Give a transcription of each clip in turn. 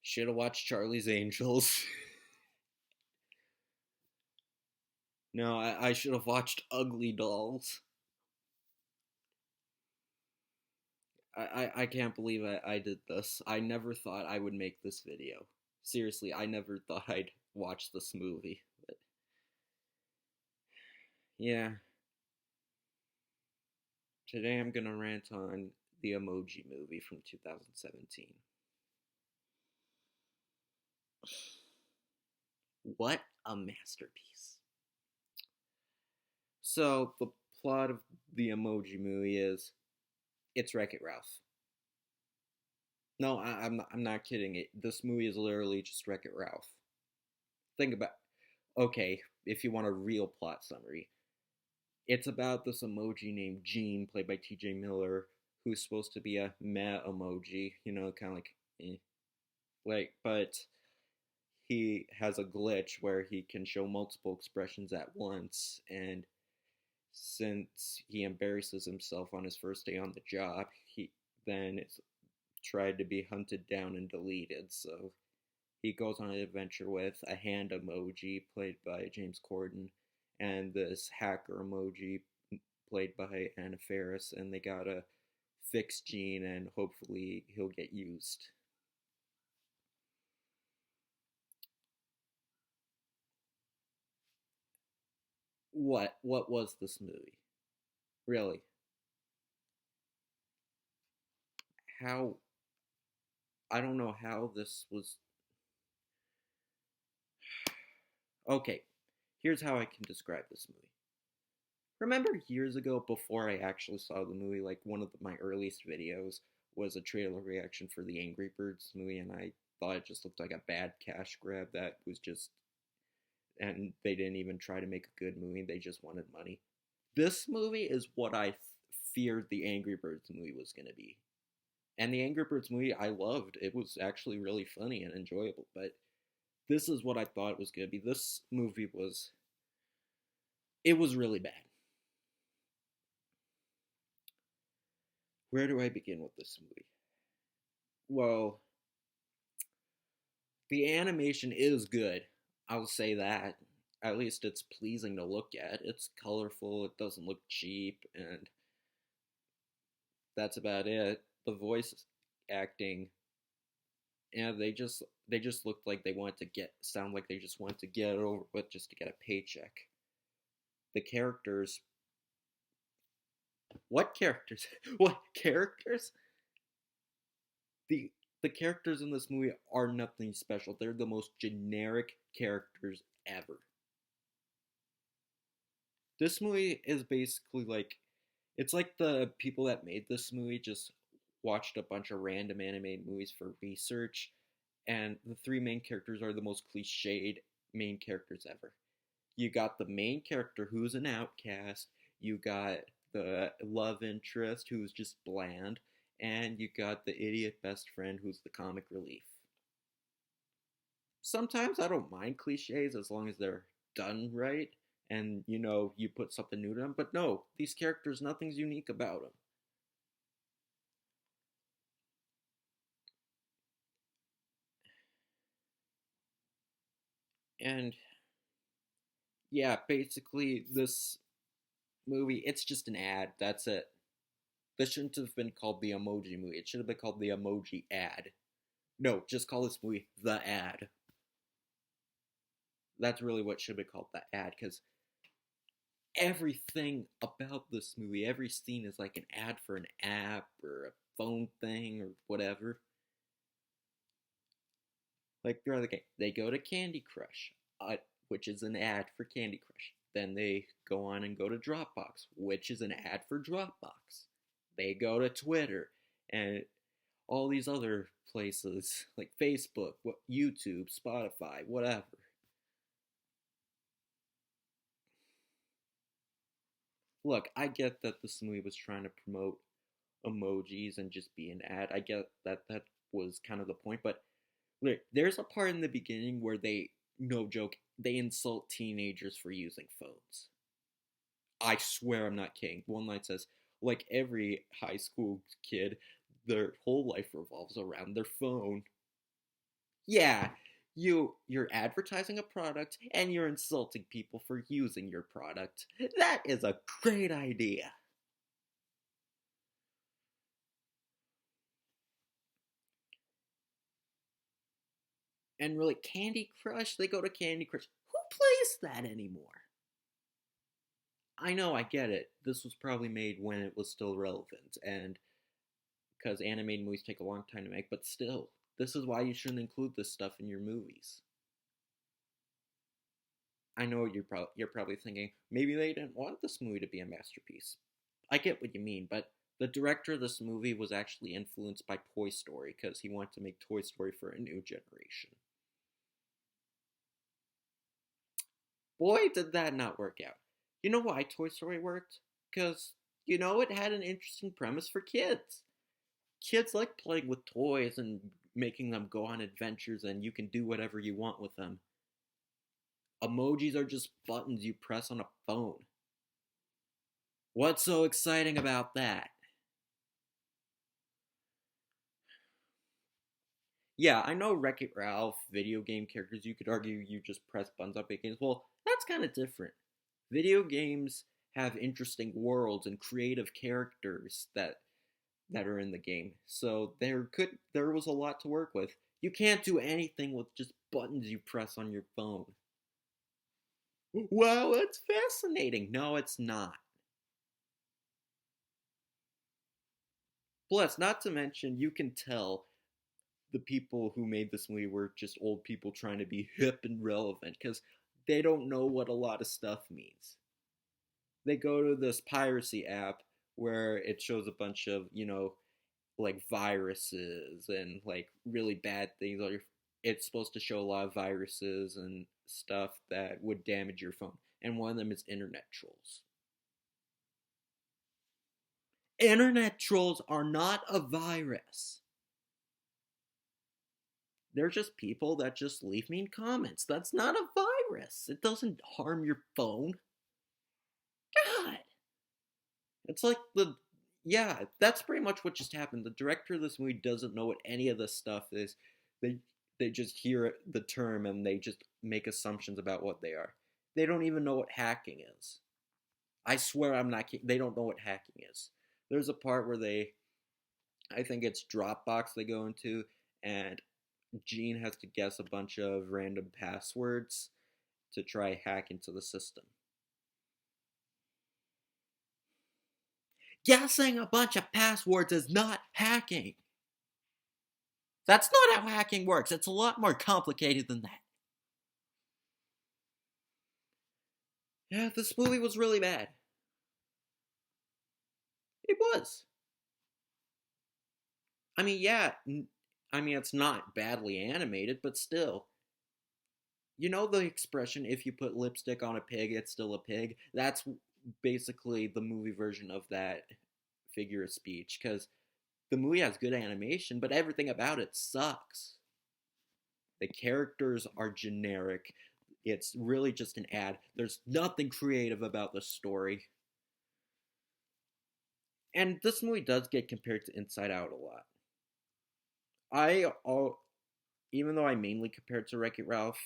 Should have watched Charlie's Angels. No, I should have watched Ugly Dolls. I can't believe I did this. I never thought I would make this video. Seriously, I never thought I'd watch this movie. But yeah, today I'm gonna rant on the Emoji movie from 2017. What a masterpiece. So, the plot of the Emoji movie is it's Wreck-It Ralph. No, I'm not kidding. This movie is literally just Wreck-It Ralph. Think about, okay, if you want a real plot summary, it's about this emoji named Gene, played by T.J. Miller, who's supposed to be a meh emoji, kind of like, but he has a glitch where he can show multiple expressions at once, and since he embarrasses himself on his first day on the job, he then is tried to be hunted down and deleted. So he goes on an adventure with a hand emoji played by James Corden and this hacker emoji played by Anna Faris, and they gotta fix Gene and hopefully he'll get used. What was this movie? Really? How I don't know how this was. Okay, here's how I can describe this movie. Remember years ago, before I actually saw the movie, like one of my earliest videos was a trailer reaction for the Angry Birds movie, and I thought it just looked like a bad cash grab that was just, and they didn't even try to make a good movie, they just wanted money. This movie is what I feared the Angry Birds movie was going to be. And the Angry Birds movie I loved. It was actually really funny and enjoyable, but this is what I thought it was going to be. This movie was, it was really bad. Where do I begin with this movie? Well, the animation is good. I'll say that. At least it's pleasing to look at. It's colorful, it doesn't look cheap, and that's about it. The voice acting, yeah, they just looked like they wanted to sound like they just wanted to get it over with just to get a paycheck. The characters, what characters? What characters? The the characters in this movie are nothing special. They're the most generic characters ever. This movie is basically like, it's like the people that made this movie just watched a bunch of random animated movies for research, and the three main characters are the most cliched main characters ever. You got the main character who's an outcast, you got the love interest who's just bland, and you got the idiot best friend who's the comic relief. Sometimes I don't mind cliches as long as they're done right and you put something new to them, but no, these characters, nothing's unique about them. And yeah, basically this movie, it's just an ad. That's it. This shouldn't have been called the Emoji movie. It should have been called the Emoji ad. No, just call this movie The Ad. That's really what should be called, The Ad, because everything about this movie, every scene is like an ad for an app or a phone thing or whatever. Like throughout the game, they go to Candy Crush, which is an ad for Candy Crush. Then they go on and go to Dropbox, which is an ad for Dropbox. They go to Twitter and all these other places like Facebook, YouTube, Spotify, whatever. Look, I get that this movie was trying to promote emojis and just be an ad. I get that that was kind of the point, but look, there's a part in the beginning where they, no joke, they insult teenagers for using phones. I swear I'm not kidding. One line says, like every high school kid, their whole life revolves around their phone. Yeah, you're advertising a product and you're insulting people for using your product. That is a great idea. And really, Candy Crush, they go to Candy Crush. Who plays that anymore? I know, I get it. This was probably made when it was still relevant, and because animated movies take a long time to make, but still, this is why you shouldn't include this stuff in your movies. I know you're probably thinking maybe they didn't want this movie to be a masterpiece. I get what you mean, but the director of this movie was actually influenced by Toy Story because he wanted to make Toy Story for a new generation. Boy, did that not work out. You know why Toy Story worked? Because, it had an interesting premise for kids. Kids like playing with toys and making them go on adventures, and you can do whatever you want with them. Emojis are just buttons you press on a phone. What's so exciting about that? Yeah, I know Wreck It Ralph, video game characters, you could argue you just press buttons on big games. Well, that's kind of different. Video games have interesting worlds and creative characters that are in the game. So there was a lot to work with. You can't do anything with just buttons you press on your phone. Wow, that's fascinating. No, it's not. Plus, not to mention, you can tell the people who made this movie were just old people trying to be hip and relevant because they don't know what a lot of stuff means. They go to this piracy app where it shows a bunch of, like viruses and like really bad things. It's supposed to show a lot of viruses and stuff that would damage your phone. And one of them is internet trolls. Internet trolls are not a virus. They're just people that just leave mean comments. That's not a virus. It doesn't harm your phone. God. It's like yeah, that's pretty much what just happened. The director of this movie doesn't know what any of this stuff is. They they just hear the term and they just make assumptions about what they are. They don't even know what hacking is. I swear I'm not kidding. They don't know what hacking is. There's a part where I think it's Dropbox they go into, and Gene has to guess a bunch of random passwords to try hack into the system. Guessing a bunch of passwords is not hacking. That's not how hacking works. It's a lot more complicated than that. Yeah, this movie was really bad. It was. I mean, yeah, it's not badly animated, but still. You know the expression, if you put lipstick on a pig, it's still a pig? That's basically the movie version of that figure of speech, because the movie has good animation, but everything about it sucks. The characters are generic. It's really just an ad. There's nothing creative about the story. And this movie does get compared to Inside Out a lot. I all Even though I mainly compare it to Wreck It Ralph,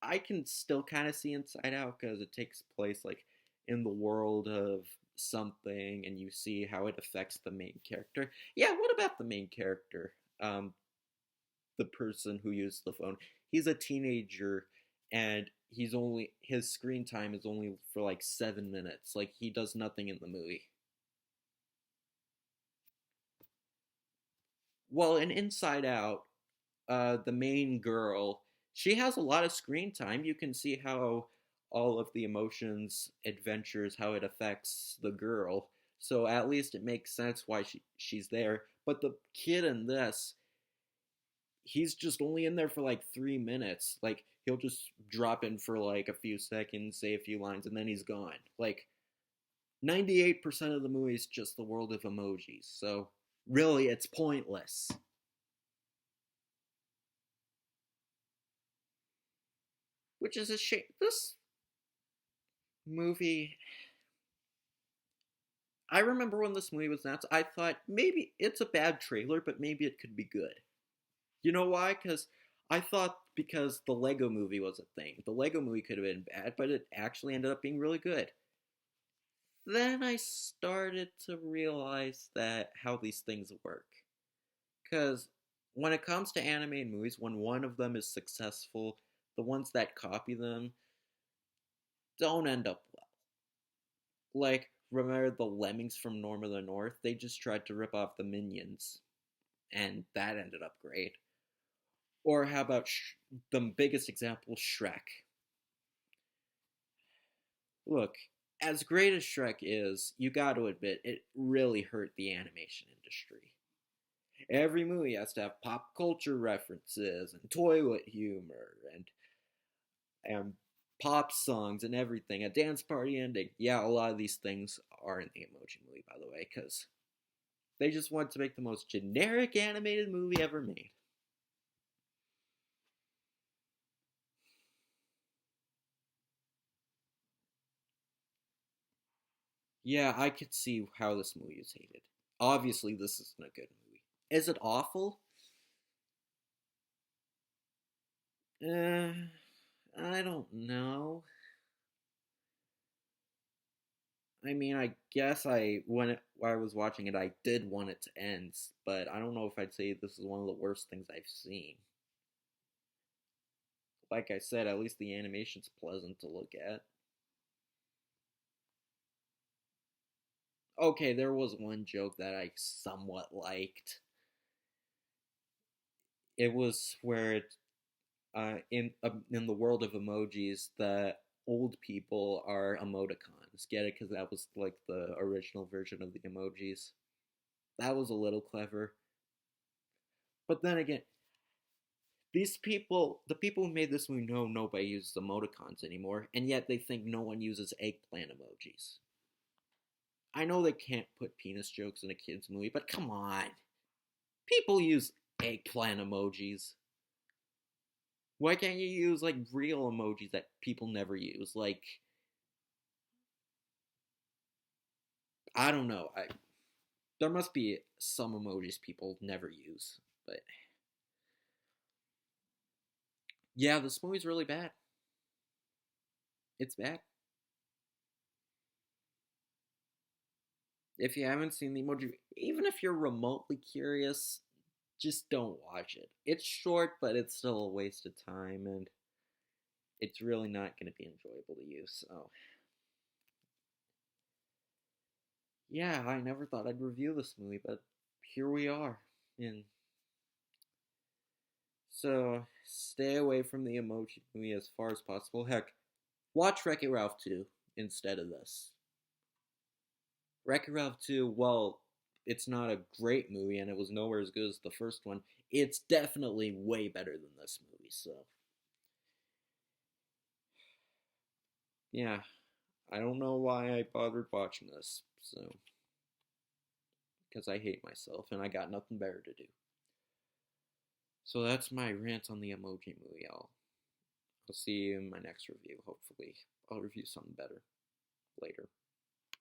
I can still kind of see Inside Out because it takes place like in the world of something, and you see how it affects the main character. Yeah, what about the main character? The person who used the phone. He's a teenager, and his screen time is only for like 7 minutes. Like he does nothing in the movie. Well, in Inside Out, the main girl, she has a lot of screen time. You can see how all of the emotions, adventures, how it affects the girl. So at least it makes sense why she's there. But the kid in this, he's just only in there for like 3 minutes. Like he'll just drop in for like a few seconds, say a few lines, and then he's gone. Like 98% of the movie is just the world of emojis. So really, it's pointless. Which is a shame. This movie, I remember when this movie was announced, I thought maybe it's a bad trailer, but maybe it could be good. You know why? Because I thought because the Lego movie was a thing, the Lego movie could have been bad, but it actually ended up being really good. Then I started to realize that how these things work. Because when it comes to animated movies, when one of them is successful, the ones that copy them don't end up well. Like, remember the Lemmings from Norm of the North? They just tried to rip off the Minions, and that ended up great. Or how about the biggest example, Shrek? Look, as great as Shrek is, you got to admit it really hurt the animation industry. Every movie has to have pop culture references and toilet humor and pop songs and everything. A dance party ending. Yeah, a lot of these things are in the Emoji Movie, by the way, because they just want to make the most generic animated movie ever made. Yeah, I could see how this movie is hated. Obviously, this isn't a good movie. Is it awful? Uh, I don't know. I mean, I guess when I was watching it, I did want it to end, but I don't know if I'd say this is one of the worst things I've seen. Like I said, at least the animation's pleasant to look at. Okay, there was one joke that I somewhat liked. It was where in the world of emojis, the old people are emoticons. Get it? Because that was like the original version of the emojis. That was a little clever. But then again, the people who made this movie know nobody uses emoticons anymore, and yet they think no one uses eggplant emojis. I know they can't put penis jokes in a kids movie, but come on, people use eggplant emojis. Why can't you use like real emojis that people never use? Like, I don't know. There must be some emojis people never use, but yeah, this movie's really bad. It's bad. If you haven't seen the emoji, even if you're remotely curious, just don't watch it. It's short, but it's still a waste of time, and it's really not going to be enjoyable to use. So, yeah, I never thought I'd review this movie, but here we are. And so, stay away from the emoji movie as far as possible. Heck, watch Wreck It Ralph 2 instead of this. Wreck It Ralph 2, well, it's not a great movie, and it was nowhere as good as the first one. It's definitely way better than this movie, so. Yeah, I don't know why I bothered watching this, so. Because I hate myself and I got nothing better to do. So that's my rant on the Emoji Movie. I'll see you in my next review. Hopefully, I'll review something better later.